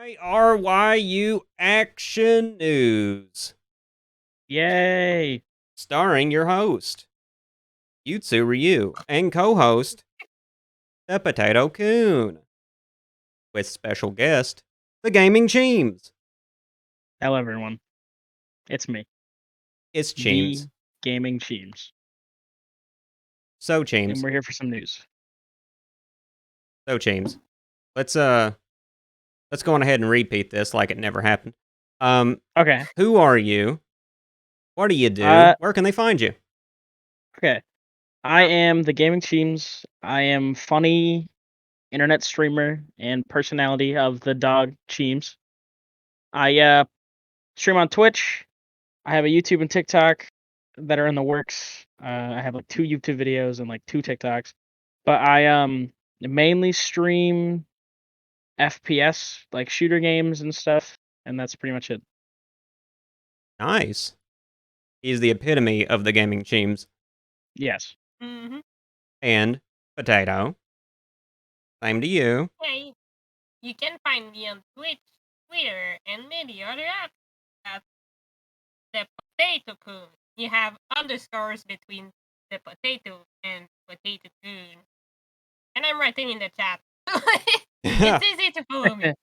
YRYU Action News, Yay! starring your host, Yuutsu and co-host, the Potato Coon, with special guest, TheGamingCheems. Hello, everyone. It's me, It's the Cheems. Gaming Cheems, So and Cheems. we're here for some news. So Cheems. Let's go on ahead and repeat this like it never happened. Okay. Who are you? What do you do? Uh, Where can they find you? okay. I am the Gaming Cheems. I am funny internet streamer and personality of the dog Cheems. I stream on Twitch. I have a YouTube and TikTok that are in the works. I have like 2 YouTube videos and like 2 TikToks. But I mainly stream FPS, like shooter games and stuff, and that's pretty much it. Nice. He's the epitome of the GamingCheems. Yes. Mm-hmm. And Potato. Same to you. Hey, you can find me on Twitch, Twitter, and many other apps at the Potato Coon. You have underscores between the potato and Potato Coon. And I'm writing in the chat. It's easy to follow me.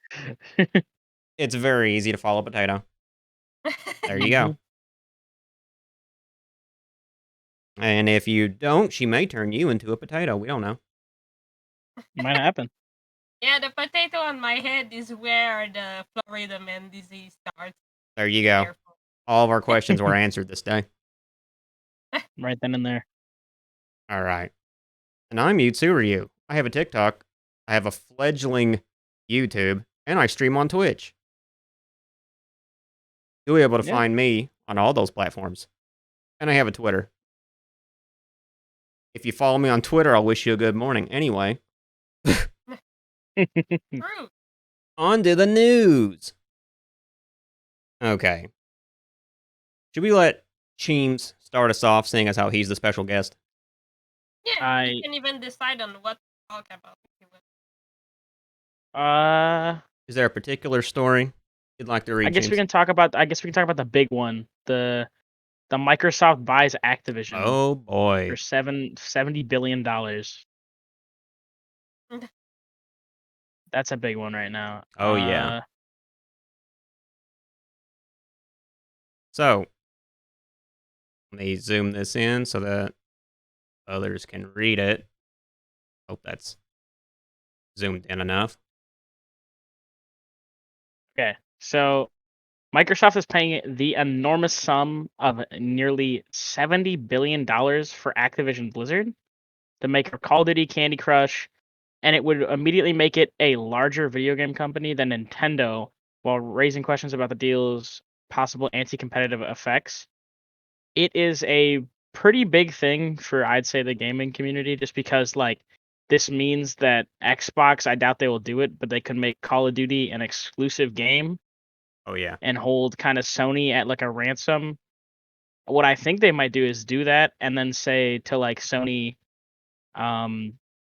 It's very easy to follow Potato. There you go. And if you don't, she may turn you into a potato. We don't know. Might happen. Yeah, the potato on my head is where the Florida man disease starts. There you go. Careful. All of our questions were answered this day. Right then and there. All right. And I'm YRYU. I have a TikTok. I have a fledgling YouTube. And I stream on Twitch. You'll be able to find me on all those platforms. And I have a Twitter. If you follow me on Twitter, I'll wish you a good morning. Anyway. True. On to the news. Okay. Should we let Cheems start us off, seeing as how he's the special guest? Yeah, you can even decide on what to talk about. Is there a particular story you'd like to read? I guess we can talk about. The big one. The Microsoft buys Activision. Oh boy. For $70 billion. That's a big one right now. Oh yeah. So let me zoom this in so that others can read it. Hope that's zoomed in enough. Okay, so Microsoft is paying the enormous sum of nearly $70 billion for Activision Blizzard, the maker of Call of Duty, Candy Crush, and it would immediately make it a larger video game company than Nintendo, while raising questions about the deal's possible anti-competitive effects. It is a pretty big thing for, I'd say, the gaming community, just because like this means that Xbox, I doubt they will do it, but they could make Call of Duty an exclusive game. Oh yeah. And hold kind of Sony at like a ransom. What I think they might do is do that and then say to like Sony,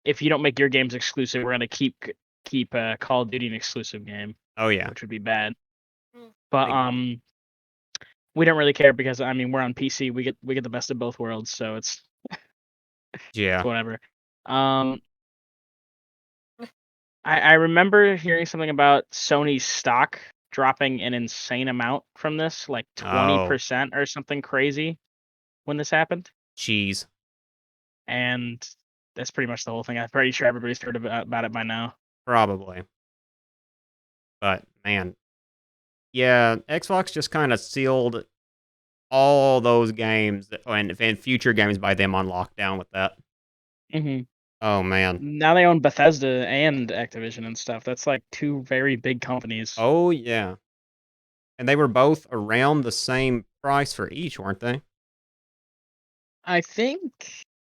if you don't make your games exclusive, we're gonna keep Call of Duty an exclusive game. Oh yeah. Which would be bad. But we don't really care because I mean we're on PC. We get the best of both worlds, so it's yeah, whatever. I remember hearing something about Sony's stock dropping an insane amount from this, like 20% or something crazy when this happened. Jeez. And that's pretty much the whole thing. I'm pretty sure everybody's heard about it by now. Probably. But man, yeah, Xbox just kind of sealed all those games and future games by them on lockdown with that. Mm-hmm. Oh man. Now they own Bethesda and Activision and stuff. That's like 2 very big companies. Oh yeah. And they were both around the same price for each, weren't they? I think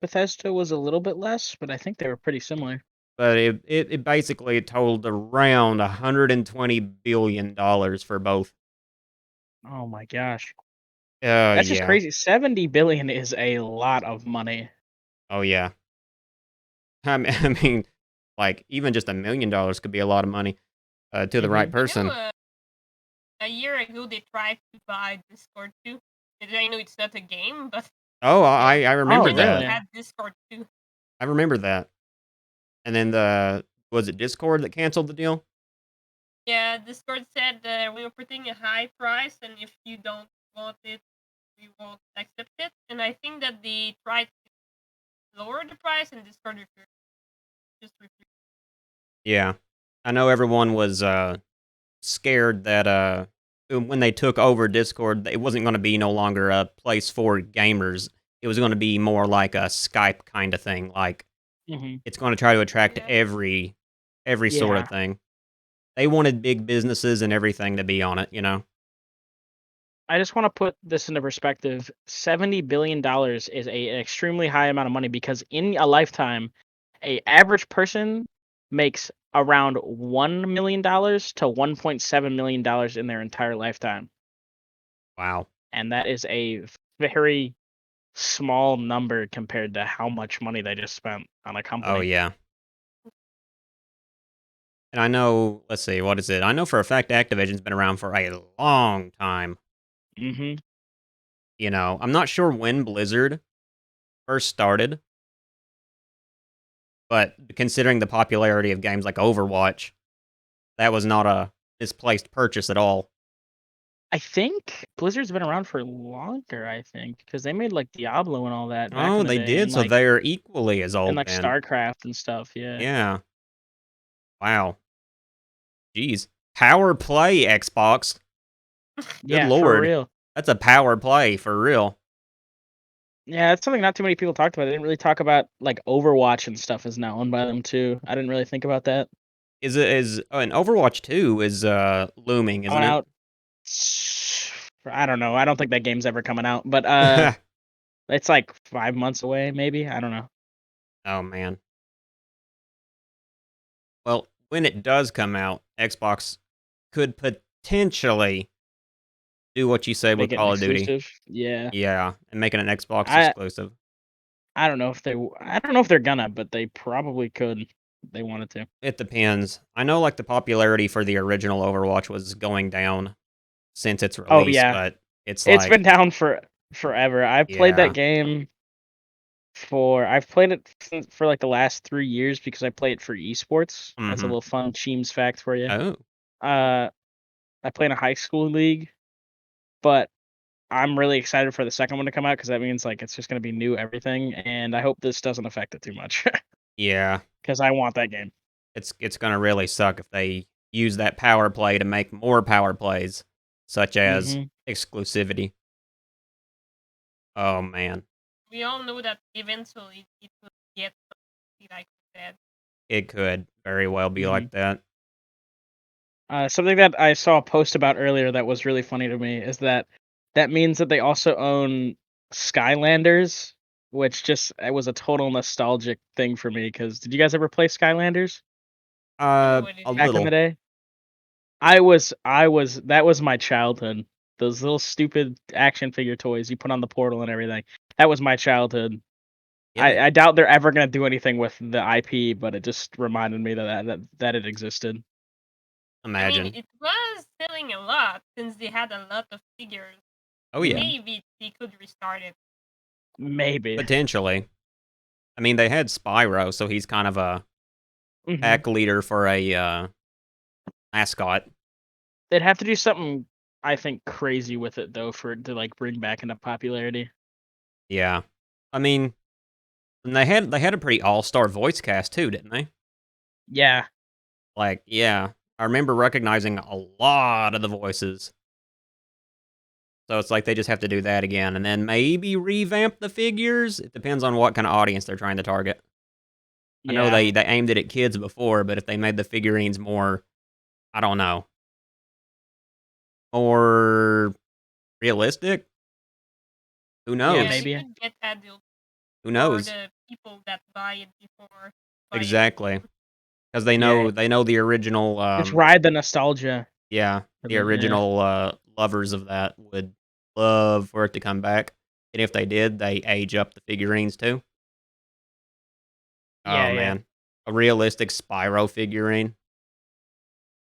Bethesda was a little bit less, but I think they were pretty similar. But it basically totaled around $120 billion for both. Oh my gosh. That's just crazy. 70 billion is a lot of money. Oh yeah. I mean, like even just $1 million could be a lot of money. to the right Mhm. person. A year ago they tried to buy Discord too. And I know it's not a game, but Oh, I remember Oh, Nintendo that. really? had Discord too. I remember that. And then was it Discord that canceled the deal? Yeah, Discord said we were putting a high price, and if you don't want it, we won't accept it. And I think that they tried to lower the price, and Discord refused. Just refused. Yeah. I know everyone was scared that when they took over Discord, it wasn't going to be no longer a place for gamers. It was going to be more like a Skype kind of thing. Like Mhm. it's going to try to attract Yeah. every sort Yeah. of thing. They wanted big businesses and everything to be on it, you know. I just want to put this into perspective. $70 billion is an extremely high amount of money because in a lifetime, a average person makes around $1 million to $1.7 million in their entire lifetime, Wow. and that is a very small number compared to how much money they just spent on a Oh company. yeah. And I know, let's see, what is it? I know for a fact Activision's been around for a long time. Mm-hmm. You know, I'm not sure when Blizzard first started, but considering the popularity of games like Overwatch, that was not a misplaced purchase at all. I think Blizzard's been around for longer. I think because they made like Diablo and all that back Oh, in the they day, did, so they're equally as and old like then. StarCraft and stuff. Yeah. Yeah. Wow. Jeez. Power play, Xbox. Good Yeah, for lord. real. That's a power play for real. Yeah, that's something not too many people talked about. They didn't really talk about like Overwatch and stuff is now owned by them too. I didn't really think about that. And Overwatch 2 is looming, isn't Coming it? out, I don't know. I don't think that game's ever coming out, but it's like 5 months away, maybe. I don't know. Oh man. Well, when it does come out, Xbox could potentially do what you said with Make it an Call of Duty. exclusive. Yeah, Yeah, and make it an Xbox I exclusive. I don't know if I don't know if they're gonna, but they probably could. If they wanted to. It depends. I know like the popularity for the original Overwatch was going down since its Oh release, yeah, but it's it's been like, down for forever. I've played that yeah. game I've played it for like the last 3 years because I play it for esports. That's a Mhm. little fun Cheems fact for you. Oh. Uh, I play in a high school league, but I'm really excited for the second one to come out because that means like it's just gonna be new everything, and I hope this doesn't affect it too much Yeah. because I want that game. It's going to really suck if they use that power play to make more power plays such as Hmm. exclusivity. Oh man. We all know that eventually it will get something like that. It could very well be Hmm. like that. Something that I saw a post about earlier that was really funny to me is that that means that they also own Skylanders, which just it was a total nostalgic thing for me. Because did you guys ever play Skylanders I don't know what it A is. back in the little. day? That was my childhood. Those little stupid action figure toys you put on the portal and everything. That was my childhood. Yeah, they, I doubt they're ever gonna do anything with the IP, but it just reminded me that it existed. I mean, imagine. it was selling a lot since they had a lot of figures. Oh yeah, Mhm. Maybe they could restart it. Maybe. potentially. I mean, they had Spyro, so he's kind of a Hmm. pack leader for a mascot. They'd have to do something, I think, crazy with it though for it to like bring back into popularity. Yeah. I mean, and they had a pretty all-star voice cast too, didn't they? Yeah, Like, yeah. I remember recognizing a lot of the voices. So it's like they just have to do that again and then maybe revamp the figures. It depends on what kind of audience they're trying to target. I know yeah. they aimed it at kids before, but if they made the figurines more, I don't know, more realistic, who Yeah, Yeah, knows? they maybe. could get adult Who for knows? the people that buy it before buying the Exactly. game. Because Yeah. they know the original Just ride the nostalgia. yeah, For the the yeah. original lovers of that would love for it to come back. And if they did, they age up the figurines too. Oh Yeah, yeah. man. A realistic Spyro figurine.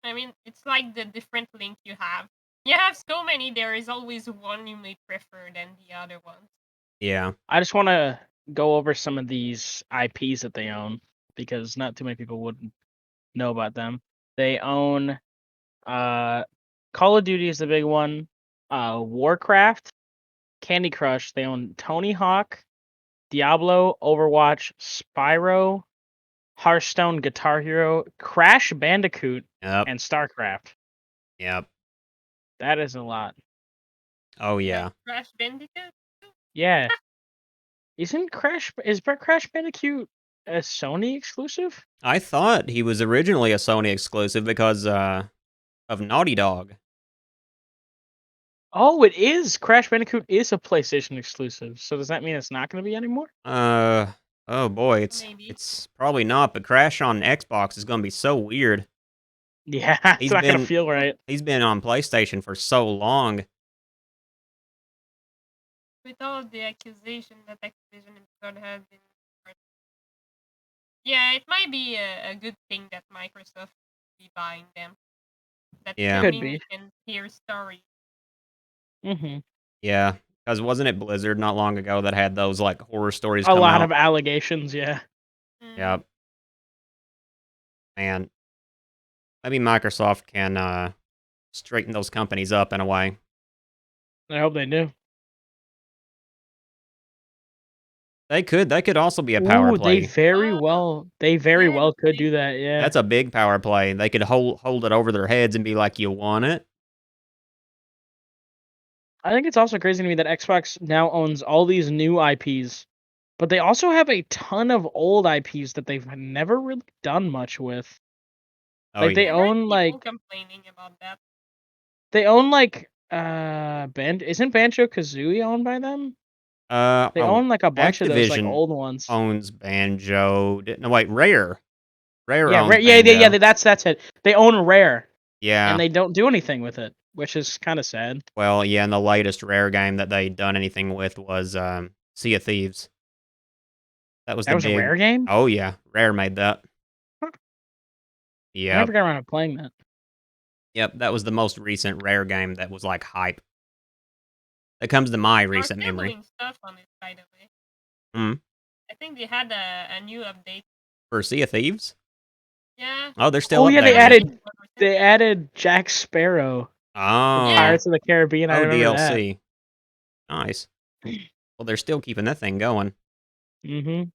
I mean, it's like the different link you have. You have so many, there is always one you may prefer than the other ones. Yeah. I just want to go over some of these IPs that they own because not too many people would know about them. They own Call of Duty is the big one, Warcraft, Candy Crush. They own Tony Hawk, Diablo, Overwatch, Spyro, Hearthstone, Guitar Hero, Crash Bandicoot, Yep. and StarCraft. Yep. That is a lot. Oh yeah. Crash Bandicoot? Yeah. Is Crash Bandicoot a Sony exclusive? I thought he was originally a Sony exclusive because of Naughty Dog. Oh, it is. Crash Bandicoot is a PlayStation exclusive. So does that mean it's not going to be anymore? Oh boy, Maybe. it's probably not, but Crash on Xbox is gonna be so weird. Yeah, it's not going to feel right. He's been on PlayStation for so long. With all of the accusation that Activision and Blizzard have been. Yeah, it might be a good thing that Microsoft be buying them. That Yeah. Could mean be. we can hear stories. Mm-hmm. Yeah, because wasn't it Blizzard not long ago that had those like horror stories A come lot out? of allegations, yeah. Yep. Man, maybe Microsoft can straighten those companies up in a way. I hope they do. They could also be a power Ooh, they play. very well could do that, yeah. That's a big power play. They could hold it over their heads and be like, "You want it?" I think it's also crazy to me that Xbox now owns all these new IPs, but they also have a ton of old IPs that they've never really done much with. Oh Like they yeah. I heard own people like complaining about that. Isn't Banjo Kazooie owned by them? They Oh, own like a bunch of those like Activision old ones. owns Banjo. No, wait, Rare. Rare Yeah, owns yeah, Banjo. that's it. They own Rare, and Yeah. they don't do anything with it, which is kind of sad. Well, yeah, and the latest Rare game that they done anything with was Sea of Thieves. That was That the was a big. Rare game? Oh yeah, Rare made that. Huh. I Yep. never got around to playing that. Yep, that was the most recent Rare game that was like hype. That comes to my They're recent still memory. doing stuff on it, by the way. Hmm. I think they had a new update. For Sea of Thieves? Yeah. Oh, they're still Oh yeah, updating it. they added Jack Sparrow from Oh. Pirates of the Caribbean. I Oh, remember that. DLC. Nice. Well, they're still keeping that thing going. Mm-hmm. You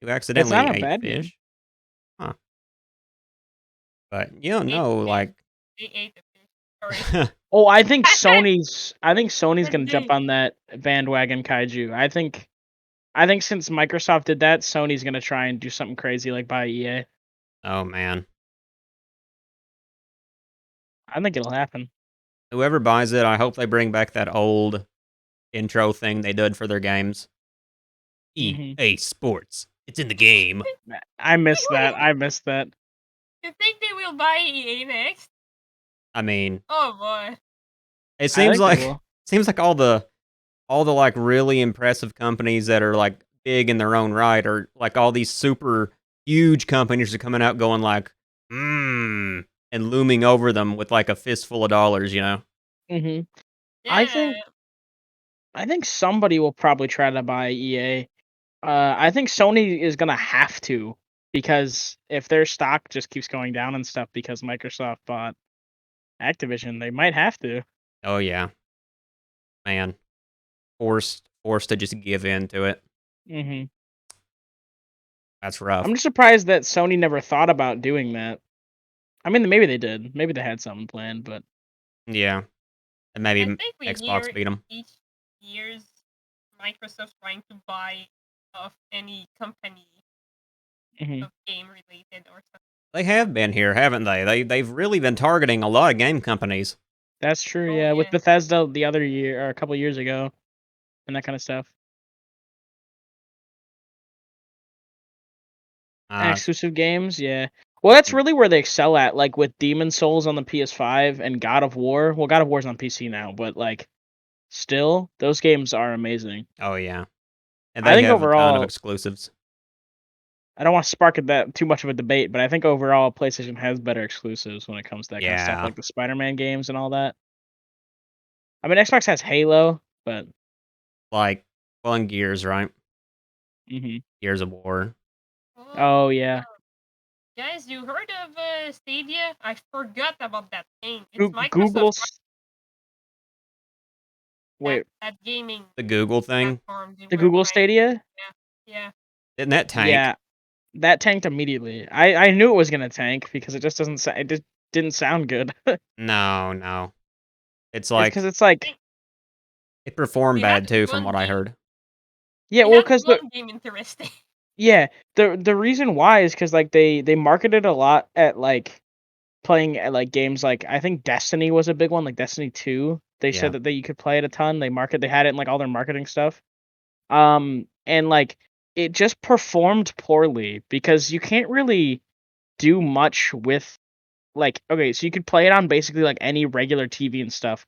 It's accidentally not a ate bad game. fish. Huh. But you don't Ate know, fish. like. They ate the fish. Sorry. Oh, I think Sony's gonna jump They- on that bandwagon kaiju. I think since Microsoft did that, Sony's gonna try and do something crazy like buy EA. Oh man. I think it'll happen. Whoever buys it, I hope they bring back that old intro thing they did for their games. Mhm. EA Sports. It's in the game. I missed that. I missed that. You think they will buy EA next? I mean, Oh boy. it I seems think they like will. seems like all the like really impressive companies that are like big in their own right are like all these super huge companies are coming out going like, and looming over them with like a fistful of dollars, you know? Mhm. Yeah. I think somebody will probably try to buy EA. I think Sony is gonna have to because if their stock just keeps going down and stuff because Microsoft bought Activision, they might have to. Oh yeah. Man. Forced to just give in to it. Mhm. That's rough. I'm just surprised that Sony never thought about doing that. I mean, maybe they did. Maybe they had something planned, but Yeah. And I maybe think we Xbox hear beat them. each year's Microsoft trying to buy off any company Mhm. of game related or something. They have been here, haven't they? They've really been targeting a lot of game companies. That's true. Oh Yeah, with yeah. Bethesda the other year or a couple years ago, and that kind of stuff. Exclusive games, yeah. Well, that's really where they excel at, like with Demon Souls on the PS5 and God of War. Well, God of War's on PC now, but like, still, those games are amazing. Oh yeah, and I they think have a ton of overall, exclusives. I don't want to spark that too much of a debate, but I think overall PlayStation has better exclusives when it comes to that kind of stuff, Yeah. like the Spider-Man games and all that. I mean, Xbox has Halo, but Like, well, and Gears, right? hmm Gears of War. oh yeah, Guys, you heard of Stadia? I forgot about that thing. It's Goo- Microsoft Google's wait, that gaming The Google thing. platform they the were Google trying. Stadia. Yeah. Didn't that tank? Yeah, that tanked immediately. I knew it was gonna tank because it just doesn't. It just didn't sound good. No. It's It's like, because it's like it performed They had bad too, from one what I game. heard. yeah, They well, had because one game interesting. yeah, the reason why is because like they marketed a lot at like playing at like games like I think Destiny was a big one, like Destiny 2. They Yeah. said that you could play it a ton. They had it in like all their marketing stuff. And like it just performed poorly because you can't really do much with like okay, so you could play it on basically like any regular TV and stuff.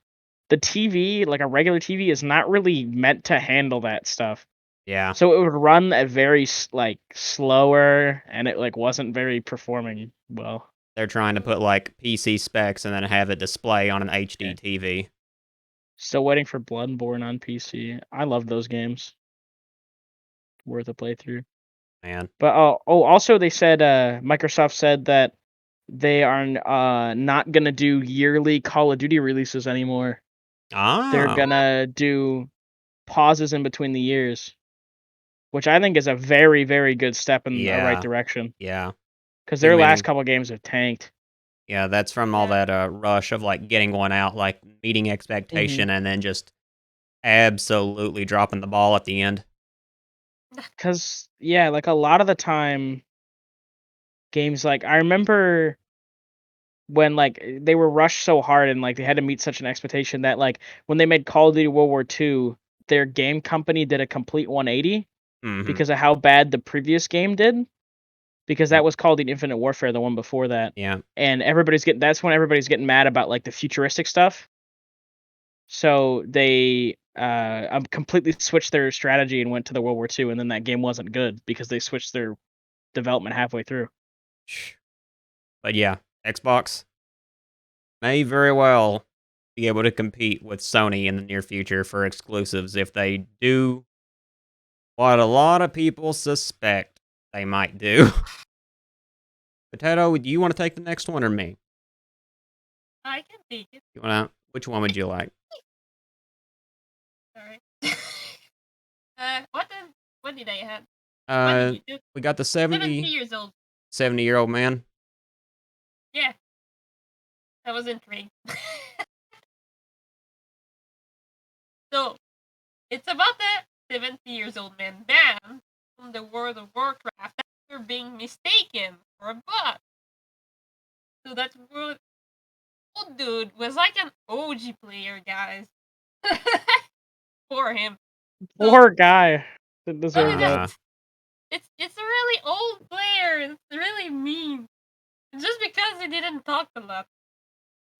The TV, like a regular TV, is not really meant to handle that stuff. Yeah. So it would run at very like slower, and it like wasn't very performing well. They're trying to put like PC specs and then have it display on an HD Okay. TV. Still waiting for Bloodborne on PC. I love those games. Worth a playthrough. Man. But also they said Microsoft said that they are not gonna do yearly Call of Duty releases anymore. They're Ah. gonna do pauses in between the years, which I think is a very, very good step in the right Yeah. direction. Yeah. Because Too their many. last couple games have tanked. Yeah, that's from all that rush of like getting one out, like meeting expectation, and then just absolutely dropping the ball at the end. Because yeah, like a lot of the time, games like I remember when like they were rushed so hard and like they had to meet such an expectation that like when they made Call of Duty World War II, their game company did a complete 180 Mm-hmm. because of how bad the previous game did. Because that was called the Infinite Warfare, the one before that. Yeah. And that's when everybody's getting mad about like the futuristic stuff. So they completely switched their strategy and went to the World War II, and then that game wasn't good because they switched their development halfway through. But yeah, Xbox may very well be able to compete with Sony in the near future for exclusives if they do what a lot of people suspect they might do. Potato, do you want to take the next one or me? I can take it. You want to? Which one would you like? Sorry. What did I have? What Uh, did you do? we got the 70 70 years old. 70-year-old man. Yeah. I was intrigued. So, it's about the 70 years old man banned from the World of Warcraft after being mistaken for a bot. So that old dude was like an OG player, guys. For him. So, Poor guy. Didn't deserve that. Uh, it's a really old player. It's really mean. Just because he didn't talk a lot.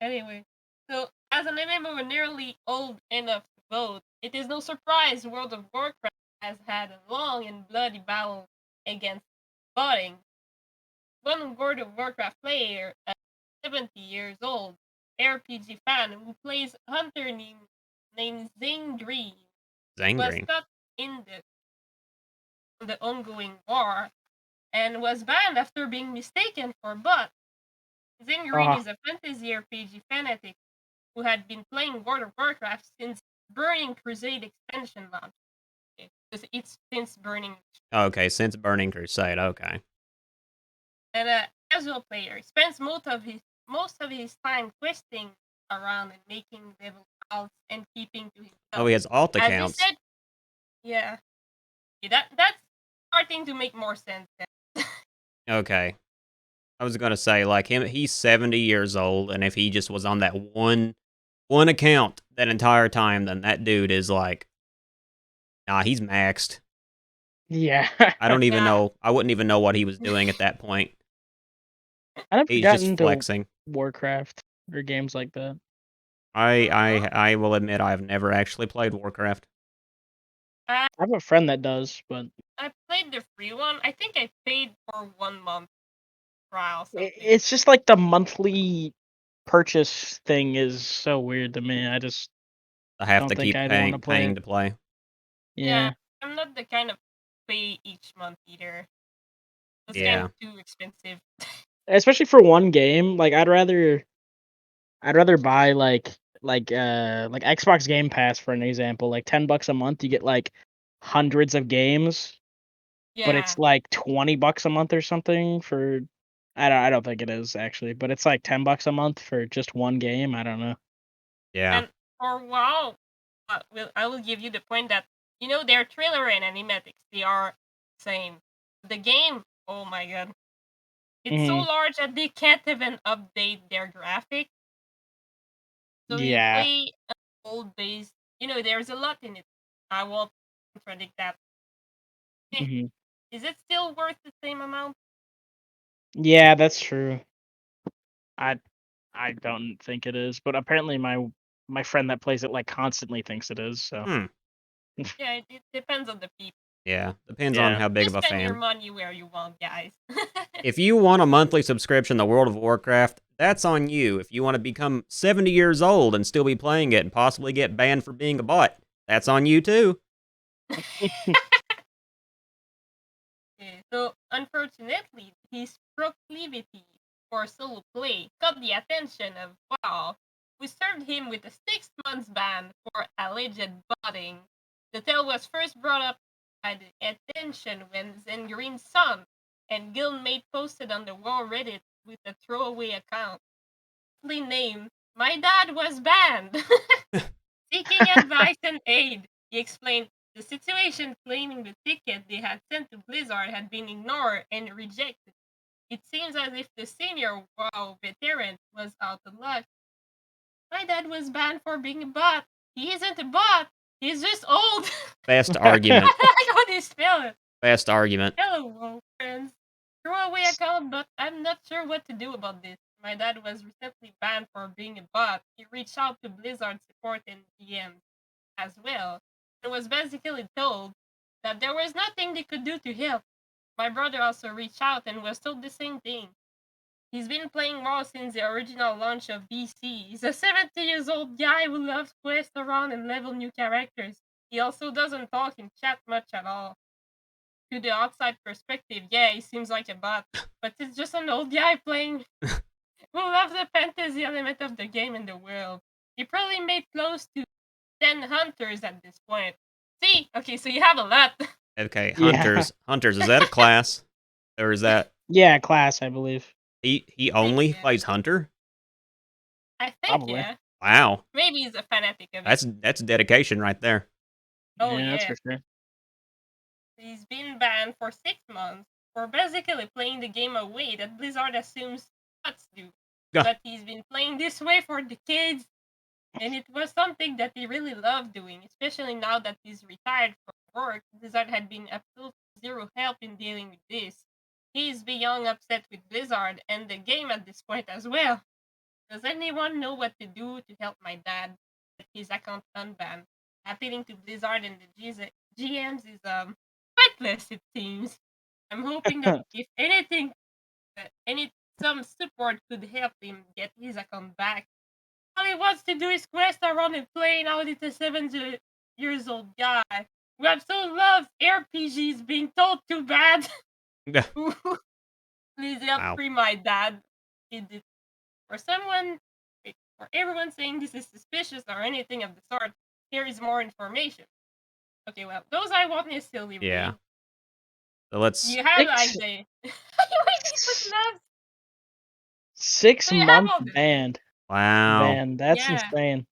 Anyway, so as an MMO nearly old enough to vote, it is no surprise World of Warcraft has had a long and bloody battle against voting. One World of Warcraft player, a 70 years old RPG fan who plays Hunter named Zangri, was Zangry. stuck in the ongoing war and was banned after being mistaken for bot. Zangri is a fantasy RPG fanatic who had been playing World of Warcraft since Burning Crusade expansion launch. It's since Burning. Okay, since Burning Crusade. Okay. And a casual player spends most of his time questing around and making level outs and keeping to himself. Oh, he has alt As he accounts. said, yeah, that's starting to make more sense. Okay. I was gonna say, like him, he's 70 years old, and if he just was on that one account that entire time, then that dude is like, nah, he's maxed. Yeah. I don't even Yeah. know. I wouldn't even know what he was doing at that point. I never He's got just into flexing. Warcraft or games like that. I will admit I've never actually played Warcraft. I have a friend that does, but I played the free one. I think I paid for 1 month trial. Something. It's just like the monthly purchase thing is so weird to me. I just I have don't to think keep I'd want to play paying it. to play. Yeah. I'm not the kind of pay each month either. It's kind Yeah. of too expensive. Especially for one game, like I'd rather buy like Xbox Game Pass for an example, like $10 a month you get like hundreds of games, but Yeah. it's like $20 a month or something for I don't think it is actually, but it's like $10 a month for just one game. I don't know. Yeah. And for WoW, I will give you the point that, you know, their trailer and animatics, they are same. The game, oh my god. It's so Mhm. large that they can't even update their graphics. So you Yeah. play an old base, you know, there's a lot in it. I won't contradict that. Mhm. Is it still worth the same amount? Yeah, that's true. I don't think it is, but apparently my friend that plays it like constantly thinks it is. So Yeah, it depends on the people. Yeah. Depends on Yeah. how big You of a spend your fan. money where you want, guys. If you want a monthly subscription to World of Warcraft, that's on you. If you want to become 70 years old and still be playing it and possibly get banned for being a bot, that's on you too. Okay, so unfortunately, his proclivity for solo play caught the attention of WoW, who served him with a 6 month ban for alleged botting. The tale was first brought up by the attention when Zengreen's son and guildmate posted on the WoW Reddit with a throwaway account, aptly named "My Dad Was Banned." Seeking advice and aid, he explained the situation, claiming the ticket they had sent to Blizzard had been ignored and rejected. It seems as if the senior WoW veteran was out of luck. My dad was banned for being a bot. He isn't a bot. He's just old. Best argument. I know this spell it. Best argument. Hello, WoW friends. Throwaway account, but I'm not sure what to do about this. My dad was recently banned for being a bot. He reached out to Blizzard support and DMs as well, and was basically told that there was nothing they could do to help. My brother also reached out and was told the same thing. He's been playing WoW since the original launch of BC. He's a 70 years old guy who loves quest around and level new characters. He also doesn't talk in chat much at all. To the outside perspective, yeah, he seems like a bot, but it's just an old guy playing who loves the fantasy element of the game and the world. He probably made close to 10 hunters at this point. See? Okay, so you have a lot. Okay, Yeah. hunters. Hunters, is that a class? Or is that Yeah, class, I believe. he only yeah. plays hunter? I think, Probably. yeah. Wow. Maybe he's a fanatic of it. That's dedication right there. Oh, yeah, that's yeah. for sure. He's been banned for 6 months for basically playing the game a way that Blizzard assumes bots do. Gah. But he's been playing this way for decades, and it was something that he really loved doing, especially now that he's retired from work. Blizzard had been absolutely zero help in dealing with this. He's beyond upset with Blizzard and the game at this point as well. Does anyone know what to do to help my dad get his account unbanned? Appealing to Blizzard and the GMs is pointless, it seems. I'm hoping that if anything, some support could help him get his account back. All he wants to do is quest around and play. Now it's a 7 years old guy who absolutely loves RPGs being told too bad. Gah. Please help Wow. free my dad. For for everyone saying this is suspicious or anything of the sort, here is more information. Okay, well, those I won't necessarily Yeah. read. So let's You have like Six- the you waiting for gloves. 6 So you have month all the banned. wow. Man, that's yeah. insane.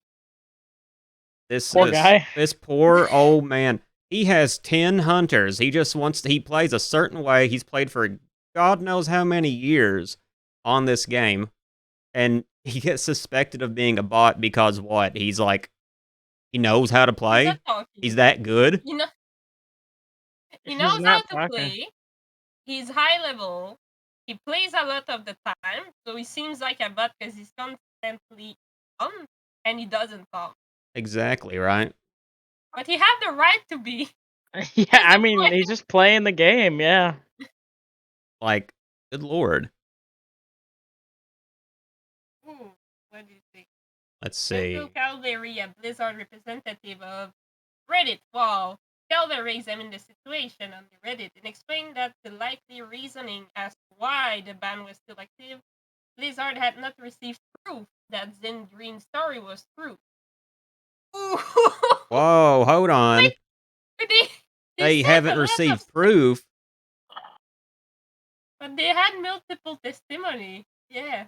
This Poor this guy. this poor old man. He has 10 hunters. He just wants to, he plays a certain way. He's played for God knows how many years on this game. And he gets suspected of being a bot because what? He's like he knows how to He's play. not talking. He's that good. You know, he He's knows how not to talking. play. He's high level. He plays a lot of the time, so he seems like a bot because he's constantly on and he doesn't talk. Exactly, right? But he had the right to be. Yeah, I mean, he's just playing the game. Yeah. Like, good lord. Ooh, what do you think? Let's see. Until Calvary, a Blizzard representative of Reddit, wow, Calvary examined the situation on the Reddit and explained that the likely reasoning as to why the ban was still active, Blizzard had not received proof that Zen Green's story was true. Ooh. Whoa, hold on. They said haven't a lot of received proof. But they had multiple testimony. Yeah.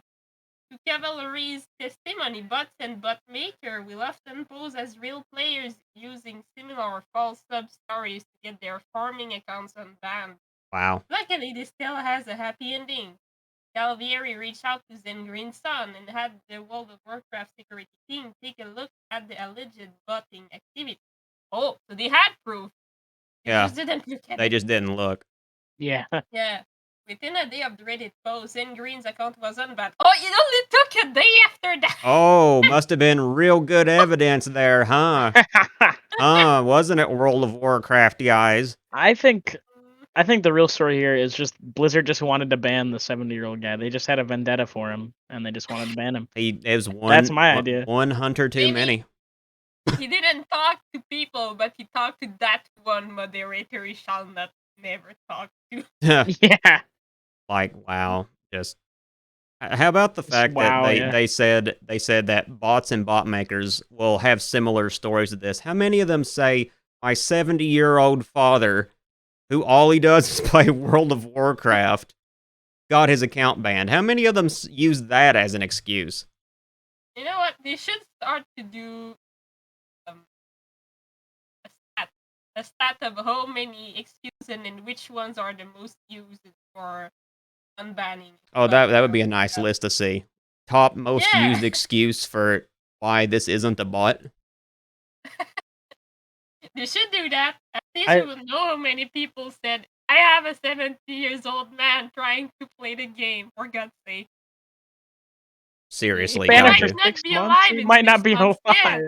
To Cavalry's testimony, bots and bot maker will often pose as real players using similar false sub-stories to get their farming accounts unbanned. Wow. Luckily, this tale has a happy ending. Calvieri reached out to Zen Green's son and had the World of Warcraft security team take a look at the alleged botting activity. Oh, so they had proof. They Yeah. just didn't look at They it. just didn't look. Yeah. Yeah. Within a day of the Reddit post, Zen Green's account was unbanned. Oh, it only took a day after that. Oh, must have been real good evidence there, huh? Wasn't it, World of Warcraft guys? I think the real story here is just Blizzard just wanted to ban the 70-year-old guy. They just had a vendetta for him, and they just wanted to ban him. It was one. That's my idea. One hunter too many. He didn't talk to people, but he talked to that one moderator he shall not never talk to. Yeah. Like, wow. Just how about the fact Wow, that yeah. they said that bots and bot makers will have similar stories to this? How many of them say my 70-year-old father, who all he does is play World of Warcraft, got his account banned? How many of them use that as an excuse? You know what? They should start to do a stat of how many excuses and which ones are the most used for unbanning. Oh, that would be a nice list to see. Top most used excuse for why this isn't a bot. They should do that. At least we will know how many people said, I have a 70 years old man trying to play the game, for God's sake. Seriously, Ban him don't for you? 6 months? He might not be alive. Yeah.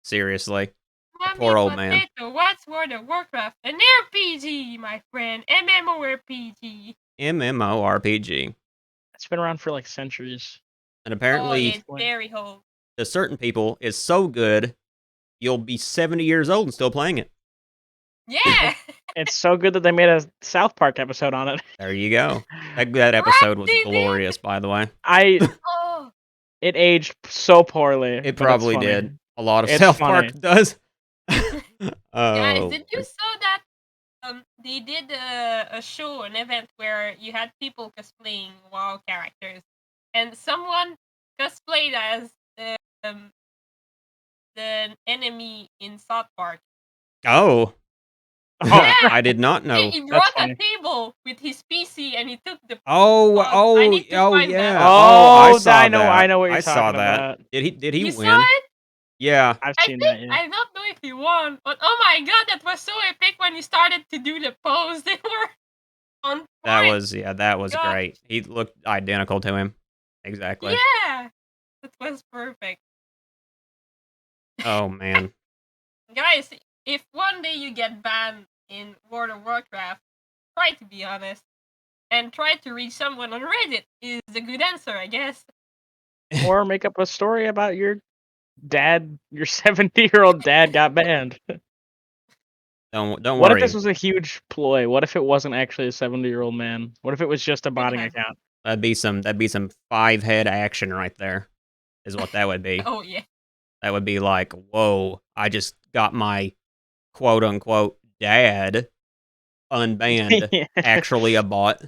Seriously. Mommy Poor old potato, man. what's World of Warcraft? An RPG, my friend. MMORPG. MMORPG. It's been around for like centuries. And apparently, it's very old. To certain people, it's so good, you'll be 70 years old and still playing it. Yeah. It's so good that they made a South Park episode on it. There you go. That episode was glorious, by the way. It aged so poorly. It probably did. A lot of It's South funny. Park does. Guys, did you saw that? They did a show, an event where you had people cosplaying WoW characters, and someone cosplayed as the enemy in South Park. Oh. Yeah. I did not know. He brought a table with his PC and he took the. Yeah. I saw I know that. what you're I saw talking that. about. Did he You win? saw it? Yeah. I've I seen think, that. Yeah. I don't know if he won, but oh my god, that was so epic when he started to do the pose. They were on point. That was great. He looked identical to him. Exactly. Yeah, that was perfect. Oh man. Guys, if one day you get banned in World of Warcraft, try to be honest. And try to reach someone on Reddit is a good answer, I guess. Or make up a story about your dad, your 70-year-old dad got banned. Don't What worry. if this was a huge ploy? What if it wasn't actually a 70-year-old man? What if it was just a botting account? That'd be some 5-head action right there. Is what that would be. Oh yeah. That would be like, whoa, I just got my quote unquote dad unbanned. Yeah. Actually a bot.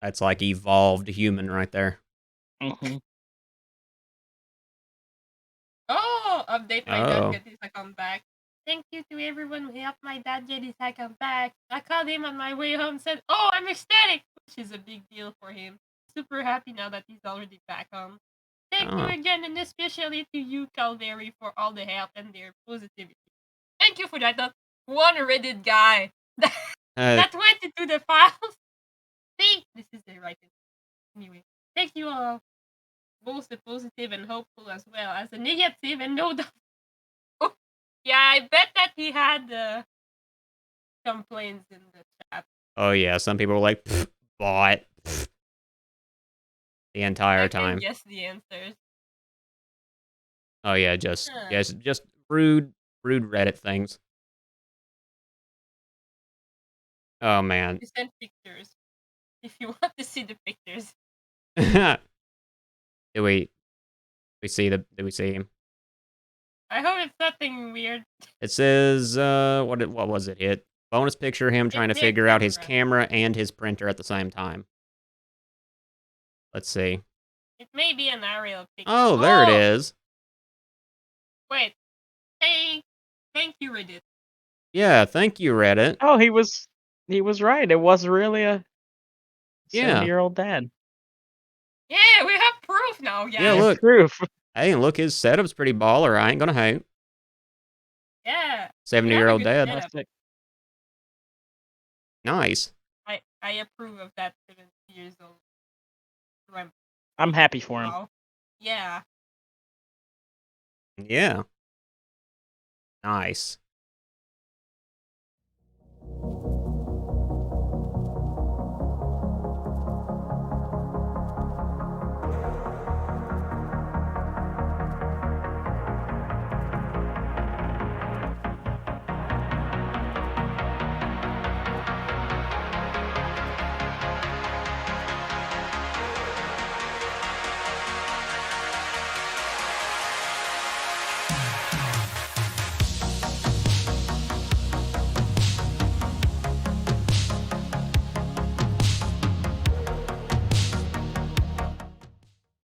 That's like evolved human right there. Mm-hmm. Oh, update my dad get his account back. Thank you to everyone who helped my dad get his account back. I called him on my way home and said, oh, I'm ecstatic, which is a big deal for him. Super happy now that he's already back home. Thank you again, and especially to you, Calvary, for all the help and their positivity. Thank you for that one Reddit guy that went into the files. See, this is the right thing. Anyway, thank you all. both the positive and hopeful as well as the negative and no doubt. Oh, yeah, I bet that he had complaints in the chat. Oh yeah, some people were like, bought the entire I can time. guess the answers. Oh yeah, just Huh. yes, just rude Reddit things. Oh man. You send pictures if you want to see the pictures. Did we did we see him? I hope it's nothing weird. It says what was it? Hit bonus picture of him trying to It's their figure out his camera. camera and his printer at the same time. Let's see. It may be an aerial picture. Oh, there it is. Wait. Hey, thank you, Reddit. Yeah, thank you, Reddit. Oh, he was right. It was really a Yeah. 70-year-old dad. Yeah, we have proof now, guys. Yeah, look. Proof. Hey, and look, his setup's pretty baller. I ain't gonna hate. Yeah. 70-year-old We have a good dad. setup. Nice. I approve of that 70 years old. I'm happy for him. Wow. Yeah. Yeah. Nice.